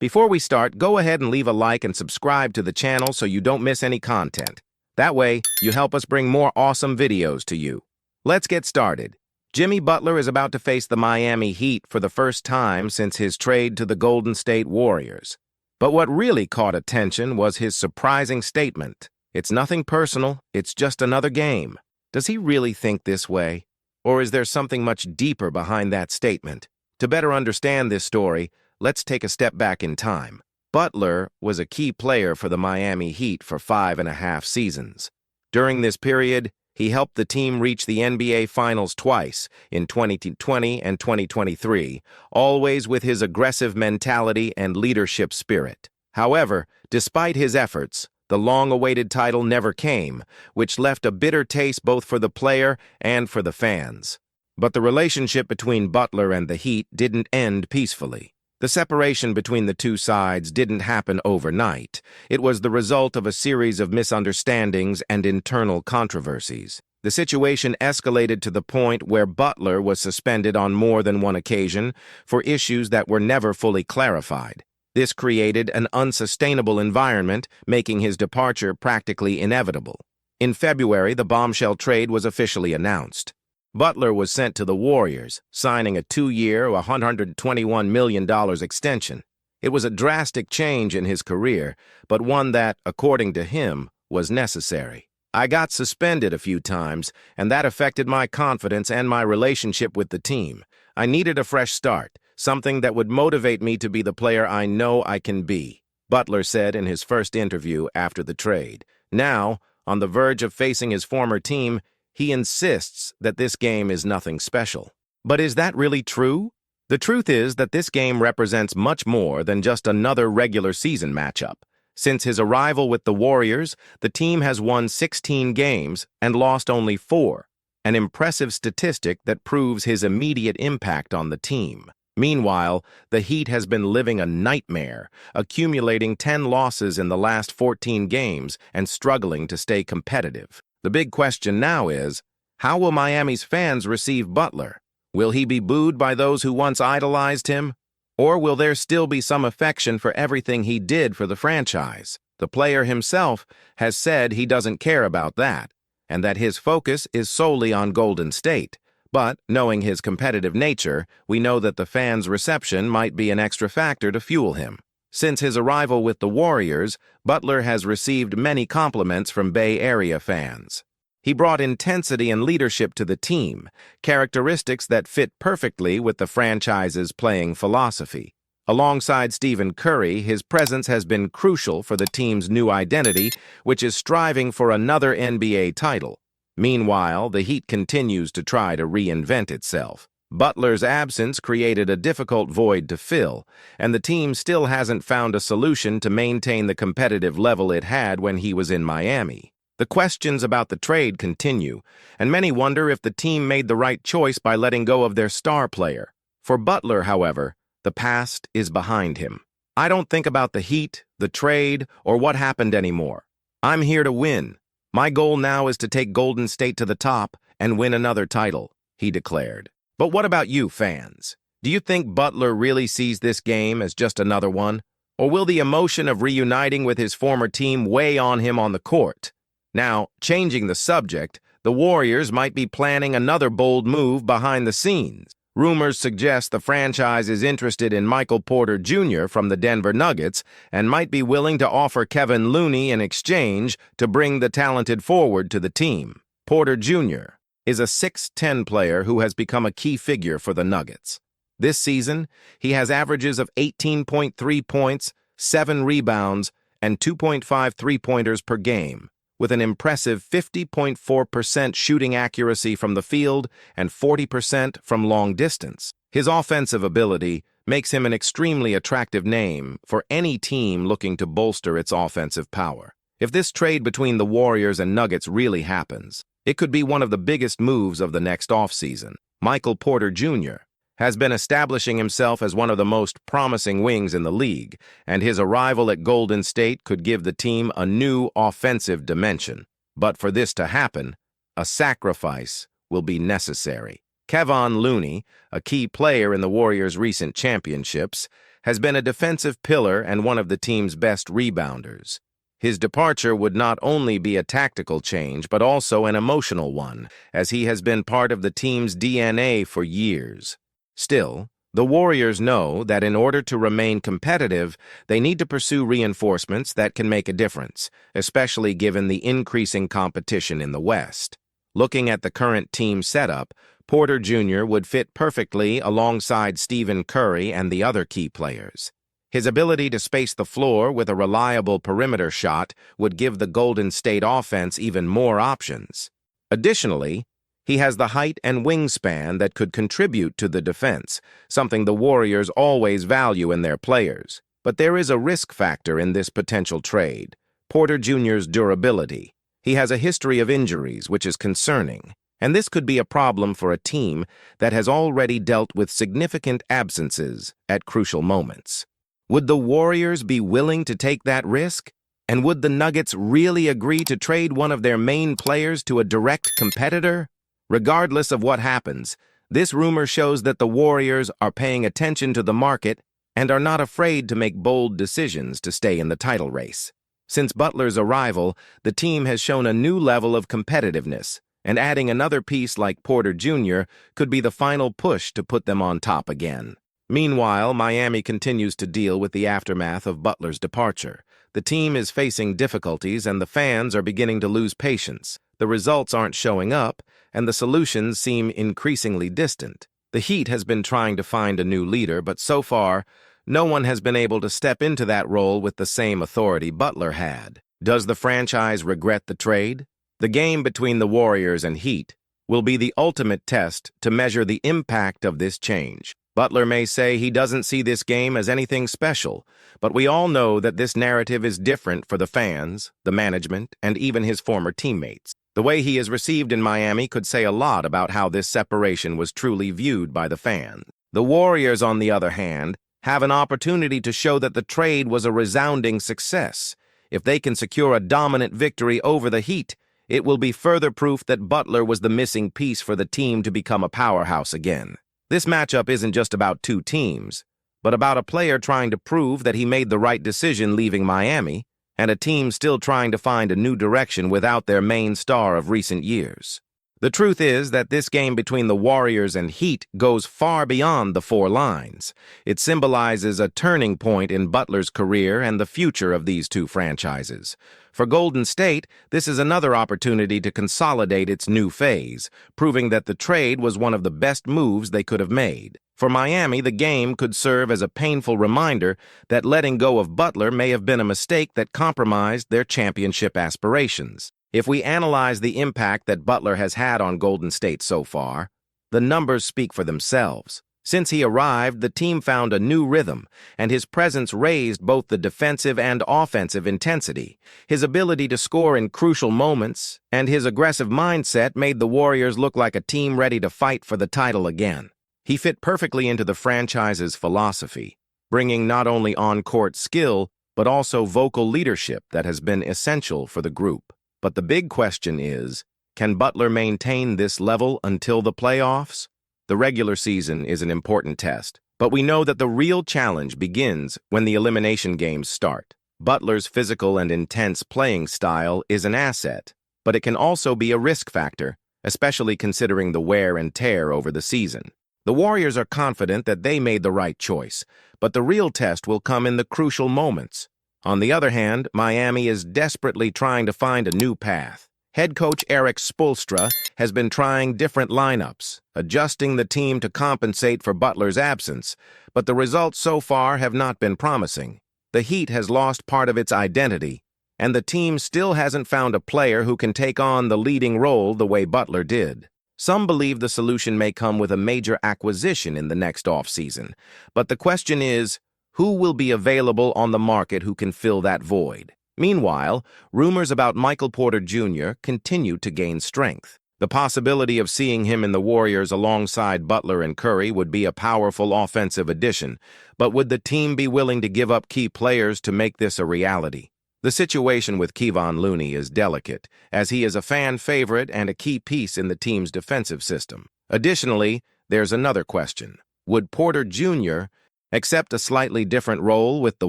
Before we start, go ahead and leave a like and subscribe to the channel so you don't miss any content. That way, you help us bring more awesome videos to you. Let's get started. Jimmy Butler is about to face the Miami Heat for the first time since his trade to the Golden State Warriors. But what really caught attention was his surprising statement. It's nothing personal, it's just another game. Does he really think this way? Or is there something much deeper behind that statement? To better understand this story, let's take a step back in time. Butler was a key player for the Miami Heat for 5.5 seasons. During this period, he helped the team reach the NBA Finals twice, in 2020 and 2023, always with his aggressive mentality and leadership spirit. However, despite his efforts, the long-awaited title never came, which left a bitter taste both for the player and for the fans. But the relationship between Butler and the Heat didn't end peacefully. The separation between the two sides didn't happen overnight. It was the result of a series of misunderstandings and internal controversies. The situation escalated to the point where Butler was suspended on more than one occasion for issues that were never fully clarified. This created an unsustainable environment, making his departure practically inevitable. In February, the bombshell trade was officially announced. Butler was sent to the Warriors, signing a 2-year, $121 million extension. It was a drastic change in his career, but one that, according to him, was necessary. I got suspended a few times, and that affected my confidence and my relationship with the team. I needed a fresh start, something that would motivate me to be the player I know I can be, Butler said in his first interview after the trade. Now, on the verge of facing his former team, he insists that this game is nothing special. But is that really true? The truth is that this game represents much more than just another regular season matchup. Since his arrival with the Warriors, the team has won 16 games and lost only 4, an impressive statistic that proves his immediate impact on the team. Meanwhile, the Heat has been living a nightmare, accumulating 10 losses in the last 14 games and struggling to stay competitive. The big question now is, how will Miami's fans receive Butler? Will he be booed by those who once idolized him? Or will there still be some affection for everything he did for the franchise? The player himself has said he doesn't care about that, and that his focus is solely on Golden State. But, knowing his competitive nature, we know that the fans' reception might be an extra factor to fuel him. Since his arrival with the Warriors, Butler has received many compliments from Bay Area fans. He brought intensity and leadership to the team, characteristics that fit perfectly with the franchise's playing philosophy. Alongside Stephen Curry, his presence has been crucial for the team's new identity, which is striving for another NBA title. Meanwhile, the Heat continues to try to reinvent itself. Butler's absence created a difficult void to fill, and the team still hasn't found a solution to maintain the competitive level it had when he was in Miami. The questions about the trade continue, and many wonder if the team made the right choice by letting go of their star player. For Butler, however, the past is behind him. I don't think about the Heat, the trade, or what happened anymore. I'm here to win. My goal now is to take Golden State to the top and win another title, he declared. But what about you, fans? Do you think Butler really sees this game as just another one? Or will the emotion of reuniting with his former team weigh on him on the court? Now, changing the subject, the Warriors might be planning another bold move behind the scenes. Rumors suggest the franchise is interested in Michael Porter Jr. from the Denver Nuggets and might be willing to offer Kevin Looney in exchange to bring the talented forward to the team. Porter Jr. is a 6'10" player who has become a key figure for the Nuggets. This season, he has averages of 18.3 points, 7 rebounds, and 2.5 three-pointers per game, with an impressive 50.4% shooting accuracy from the field and 40% from long distance. His offensive ability makes him an extremely attractive name for any team looking to bolster its offensive power. If this trade between the Warriors and Nuggets really happens, it could be one of the biggest moves of the next offseason. Michael Porter Jr. has been establishing himself as one of the most promising wings in the league, and his arrival at Golden State could give the team a new offensive dimension. But for this to happen, a sacrifice will be necessary. Kevin Looney, a key player in the Warriors' recent championships, has been a defensive pillar and one of the team's best rebounders. His departure would not only be a tactical change, but also an emotional one, as he has been part of the team's DNA for years. Still, the Warriors know that in order to remain competitive, they need to pursue reinforcements that can make a difference, especially given the increasing competition in the West. Looking at the current team setup, Porter Jr. would fit perfectly alongside Stephen Curry and the other key players. His ability to space the floor with a reliable perimeter shot would give the Golden State offense even more options. Additionally, he has the height and wingspan that could contribute to the defense, something the Warriors always value in their players. But there is a risk factor in this potential trade: Porter Jr.'s durability. He has a history of injuries, which is concerning, and this could be a problem for a team that has already dealt with significant absences at crucial moments. Would the Warriors be willing to take that risk? And would the Nuggets really agree to trade one of their main players to a direct competitor? Regardless of what happens, this rumor shows that the Warriors are paying attention to the market and are not afraid to make bold decisions to stay in the title race. Since Butler's arrival, the team has shown a new level of competitiveness, and adding another piece like Porter Jr. could be the final push to put them on top again. Meanwhile, Miami continues to deal with the aftermath of Butler's departure. The team is facing difficulties and the fans are beginning to lose patience. The results aren't showing up, and the solutions seem increasingly distant. The Heat has been trying to find a new leader, but so far, no one has been able to step into that role with the same authority Butler had. Does the franchise regret the trade? The game between the Warriors and Heat will be the ultimate test to measure the impact of this change. Butler may say he doesn't see this game as anything special, but we all know that this narrative is different for the fans, the management, and even his former teammates. The way he is received in Miami could say a lot about how this separation was truly viewed by the fans. The Warriors, on the other hand, have an opportunity to show that the trade was a resounding success. If they can secure a dominant victory over the Heat, it will be further proof that Butler was the missing piece for the team to become a powerhouse again. This matchup isn't just about two teams, but about a player trying to prove that he made the right decision leaving Miami, and a team still trying to find a new direction without their main star of recent years. The truth is that this game between the Warriors and Heat goes far beyond the four lines. It symbolizes a turning point in Butler's career and the future of these two franchises. For Golden State, this is another opportunity to consolidate its new phase, proving that the trade was one of the best moves they could have made. For Miami, the game could serve as a painful reminder that letting go of Butler may have been a mistake that compromised their championship aspirations. If we analyze the impact that Butler has had on Golden State so far, the numbers speak for themselves. Since he arrived, the team found a new rhythm, and his presence raised both the defensive and offensive intensity. His ability to score in crucial moments and his aggressive mindset made the Warriors look like a team ready to fight for the title again. He fit perfectly into the franchise's philosophy, bringing not only on-court skill, but also vocal leadership that has been essential for the group. But the big question is, can Butler maintain this level until the playoffs? The regular season is an important test, but we know that the real challenge begins when the elimination games start. Butler's physical and intense playing style is an asset, but it can also be a risk factor, especially considering the wear and tear over the season. The Warriors are confident that they made the right choice, but the real test will come in the crucial moments. On the other hand, Miami is desperately trying to find a new path. Head coach Erik Spoelstra has been trying different lineups, adjusting the team to compensate for Butler's absence, but the results so far have not been promising. The Heat has lost part of its identity, and the team still hasn't found a player who can take on the leading role the way Butler did. Some believe the solution may come with a major acquisition in the next offseason, but the question is, who will be available on the market who can fill that void? Meanwhile, rumors about Michael Porter Jr. continue to gain strength. The possibility of seeing him in the Warriors alongside Butler and Curry would be a powerful offensive addition, but would the team be willing to give up key players to make this a reality? The situation with Kevon Looney is delicate, as he is a fan favorite and a key piece in the team's defensive system. Additionally, there's another question. Would Porter Jr. Accept a slightly different role with the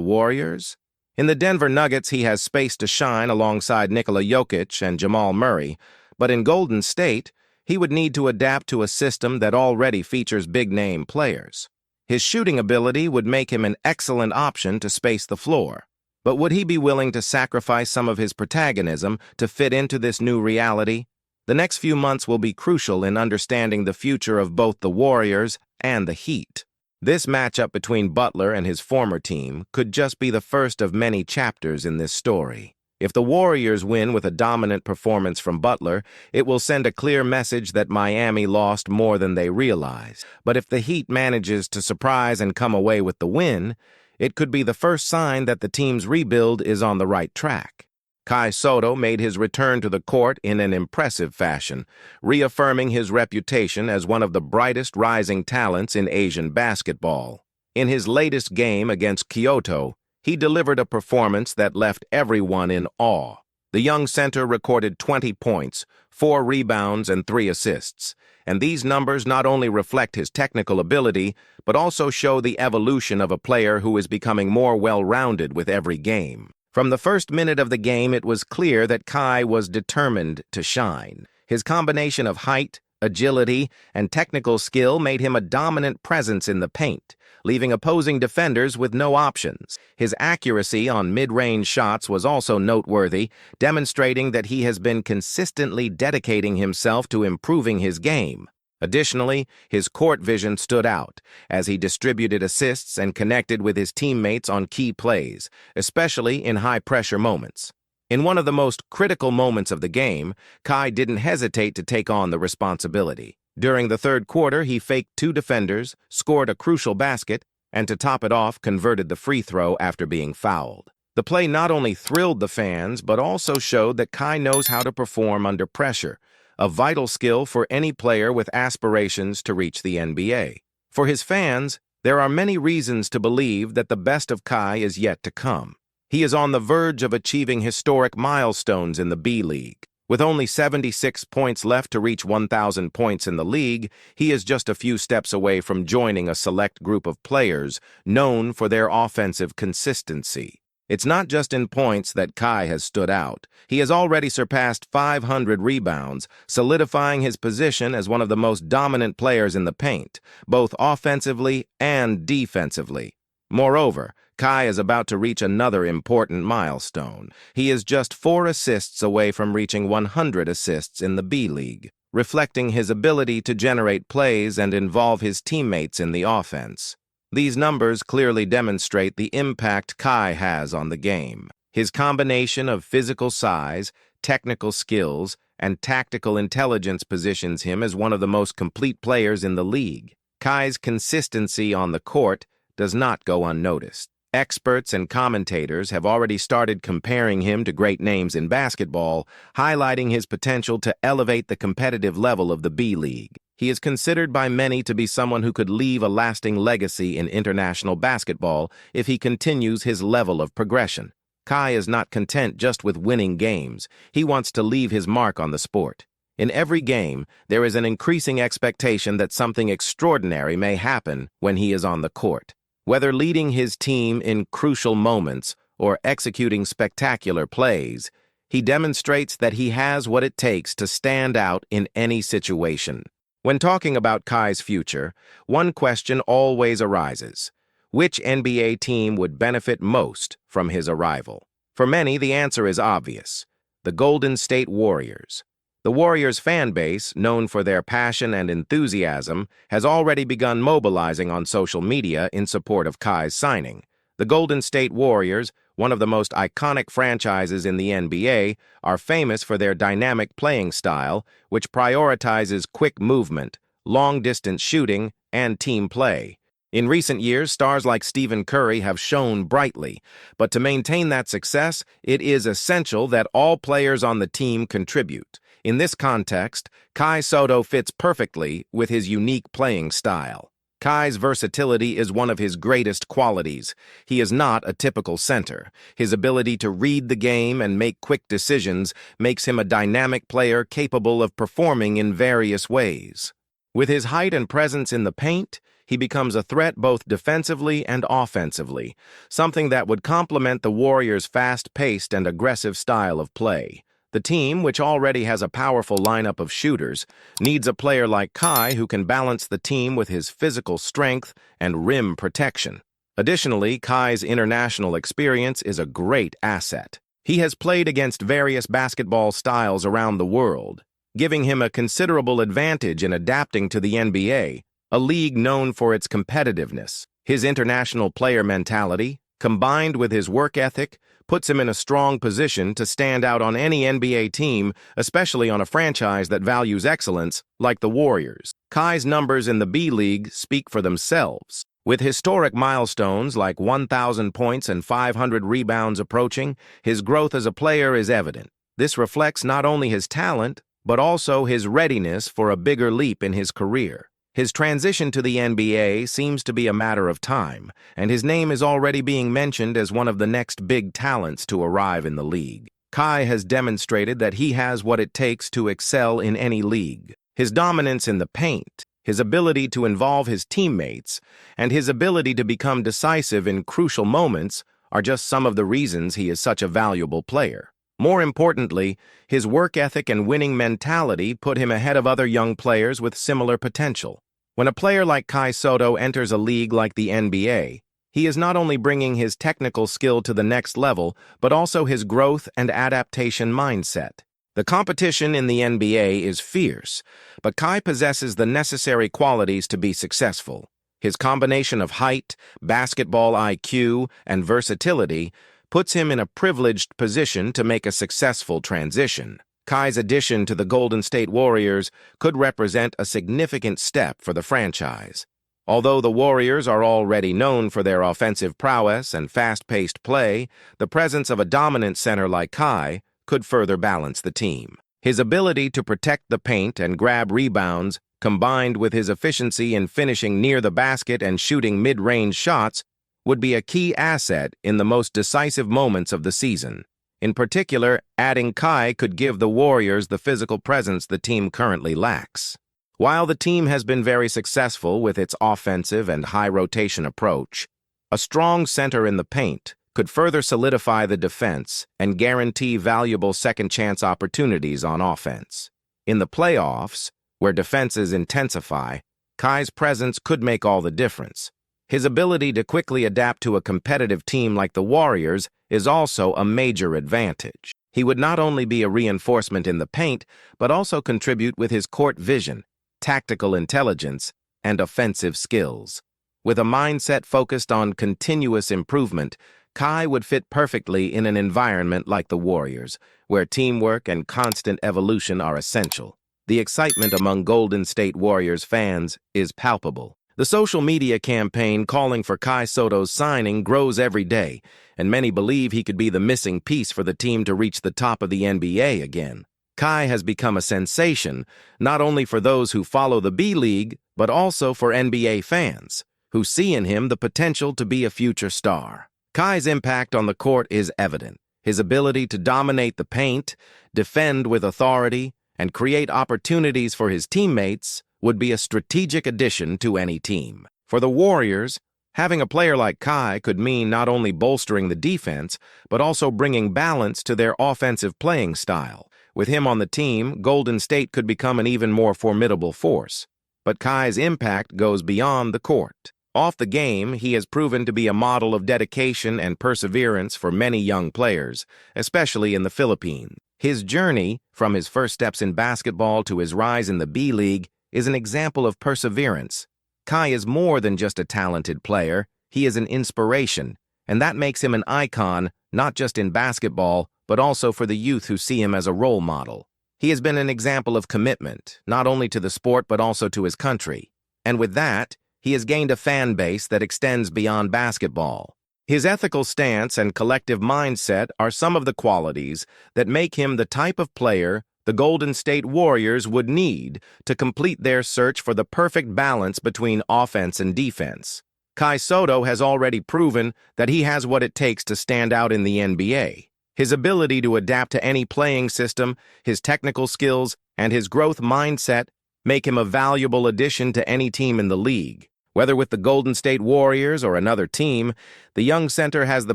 Warriors? In the Denver Nuggets, he has space to shine alongside Nikola Jokic and Jamal Murray, but in Golden State, he would need to adapt to a system that already features big-name players. His shooting ability would make him an excellent option to space the floor. But would he be willing to sacrifice some of his protagonism to fit into this new reality? The next few months will be crucial in understanding the future of both the Warriors and the Heat. This matchup between Butler and his former team could just be the first of many chapters in this story. If the Warriors win with a dominant performance from Butler, it will send a clear message that Miami lost more than they realized. But if the Heat manages to surprise and come away with the win, it could be the first sign that the team's rebuild is on the right track. Kai Sotto made his return to the court in an impressive fashion, reaffirming his reputation as one of the brightest rising talents in Asian basketball. In his latest game against Kyoto, he delivered a performance that left everyone in awe. The young center recorded 20 points, 4 rebounds, and 3 assists, and these numbers not only reflect his technical ability, but also show the evolution of a player who is becoming more well-rounded with every game. From the first minute of the game, it was clear that Kai was determined to shine. His combination of height, agility, and technical skill made him a dominant presence in the paint, leaving opposing defenders with no options. His accuracy on mid-range shots was also noteworthy, demonstrating that he has been consistently dedicating himself to improving his game. Additionally, his court vision stood out as he distributed assists and connected with his teammates on key plays, especially in high-pressure moments. In one of the most critical moments of the game, Kai didn't hesitate to take on the responsibility. During the third quarter, he faked 2 defenders, scored a crucial basket, and to top it off, converted the free throw after being fouled. The play not only thrilled the fans, but also showed that Kai knows how to perform under pressure, a vital skill for any player with aspirations to reach the NBA. For his fans, there are many reasons to believe that the best of Kai is yet to come. He is on the verge of achieving historic milestones in the B-League. With only 76 points left to reach 1,000 points in the league, he is just a few steps away from joining a select group of players known for their offensive consistency. It's not just in points that Kai has stood out. He has already surpassed 500 rebounds, solidifying his position as one of the most dominant players in the paint, both offensively and defensively. Moreover, Kai is about to reach another important milestone. He is just 4 assists away from reaching 100 assists in the B-League, reflecting his ability to generate plays and involve his teammates in the offense. These numbers clearly demonstrate the impact Kai has on the game. His combination of physical size, technical skills, and tactical intelligence positions him as one of the most complete players in the league. Kai's consistency on the court does not go unnoticed. Experts and commentators have already started comparing him to great names in basketball, highlighting his potential to elevate the competitive level of the B-League. He is considered by many to be someone who could leave a lasting legacy in international basketball if he continues his level of progression. Kai is not content just with winning games. He wants to leave his mark on the sport. In every game, there is an increasing expectation that something extraordinary may happen when he is on the court. Whether leading his team in crucial moments or executing spectacular plays, he demonstrates that he has what it takes to stand out in any situation. When talking about Kai's future, one question always arises: which NBA team would benefit most from his arrival? For many, the answer is obvious: the Golden State Warriors. The Warriors fan base, known for their passion and enthusiasm, has already begun mobilizing on social media in support of Kai's signing. The Golden State Warriors, one of the most iconic franchises in the NBA, are famous for their dynamic playing style, which prioritizes quick movement, long-distance shooting, and team play. In recent years, stars like Stephen Curry have shone brightly, but to maintain that success, it is essential that all players on the team contribute. In this context, Kai Sotto fits perfectly with his unique playing style. Kai's versatility is one of his greatest qualities. He is not a typical center. His ability to read the game and make quick decisions makes him a dynamic player capable of performing in various ways. With his height and presence in the paint, he becomes a threat both defensively and offensively, something that would complement the Warriors' fast-paced and aggressive style of play. The team, which already has a powerful lineup of shooters, needs a player like Kai who can balance the team with his physical strength and rim protection. Additionally, Kai's international experience is a great asset. He has played against various basketball styles around the world, giving him a considerable advantage in adapting to the NBA, a league known for its competitiveness. His international player mentality, combined with his work ethic, puts him in a strong position to stand out on any NBA team, especially on a franchise that values excellence like the Warriors. Kai's numbers in the B-League speak for themselves. With historic milestones like 1,000 points and 500 rebounds approaching, his growth as a player is evident. This reflects not only his talent, but also his readiness for a bigger leap in his career. His transition to the NBA seems to be a matter of time, and his name is already being mentioned as one of the next big talents to arrive in the league. Kai has demonstrated that he has what it takes to excel in any league. His dominance in the paint, his ability to involve his teammates, and his ability to become decisive in crucial moments are just some of the reasons he is such a valuable player. More importantly, his work ethic and winning mentality put him ahead of other young players with similar potential. When a player like Kai Sotto enters a league like the NBA, he is not only bringing his technical skill to the next level, but also his growth and adaptation mindset. The competition in the NBA is fierce, but Kai possesses the necessary qualities to be successful. His combination of height, basketball IQ, and versatility puts him in a privileged position to make a successful transition. Kai's addition to the Golden State Warriors could represent a significant step for the franchise. Although the Warriors are already known for their offensive prowess and fast-paced play, the presence of a dominant center like Kai could further balance the team. His ability to protect the paint and grab rebounds, combined with his efficiency in finishing near the basket and shooting mid-range shots, would be a key asset in the most decisive moments of the season. In particular, adding Kai could give the Warriors the physical presence the team currently lacks. While the team has been very successful with its offensive and high-rotation approach, a strong center in the paint could further solidify the defense and guarantee valuable second-chance opportunities on offense. In the playoffs, where defenses intensify, Kai's presence could make all the difference. His ability to quickly adapt to a competitive team like the Warriors is also a major advantage. He would not only be a reinforcement in the paint, but also contribute with his court vision, tactical intelligence, and offensive skills. With a mindset focused on continuous improvement, Kai would fit perfectly in an environment like the Warriors, where teamwork and constant evolution are essential. The excitement among Golden State Warriors fans is palpable. The social media campaign calling for Kai Sotto's signing grows every day, and many believe he could be the missing piece for the team to reach the top of the NBA again. Kai has become a sensation, not only for those who follow the B-League, but also for NBA fans, who see in him the potential to be a future star. Kai's impact on the court is evident. His ability to dominate the paint, defend with authority, and create opportunities for his teammates would be a strategic addition to any team. For the Warriors, having a player like Kai could mean not only bolstering the defense, but also bringing balance to their offensive playing style. With him on the team, Golden State could become an even more formidable force. But Kai's impact goes beyond the court. Off the game, he has proven to be a model of dedication and perseverance for many young players, especially in the Philippines. His journey, from his first steps in basketball to his rise in the B-League, is an example of perseverance. Kai is more than just a talented player, he is an inspiration, and that makes him an icon not just in basketball, but also for the youth who see him as a role model. He has been an example of commitment, not only to the sport but also to his country. And with that, he has gained a fan base that extends beyond basketball. His ethical stance and collective mindset are some of the qualities that make him the type of player the Golden State Warriors would need to complete their search for the perfect balance between offense and defense. Kai Sotto has already proven that he has what it takes to stand out in the NBA. His ability to adapt to any playing system, his technical skills, and his growth mindset make him a valuable addition to any team in the league. Whether with the Golden State Warriors or another team, the young center has the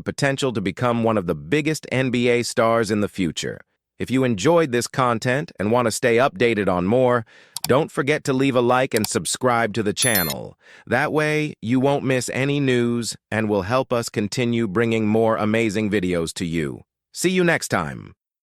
potential to become one of the biggest NBA stars in the future. If you enjoyed this content and want to stay updated on more, don't forget to leave a like and subscribe to the channel. That way, you won't miss any news and will help us continue bringing more amazing videos to you. See you next time.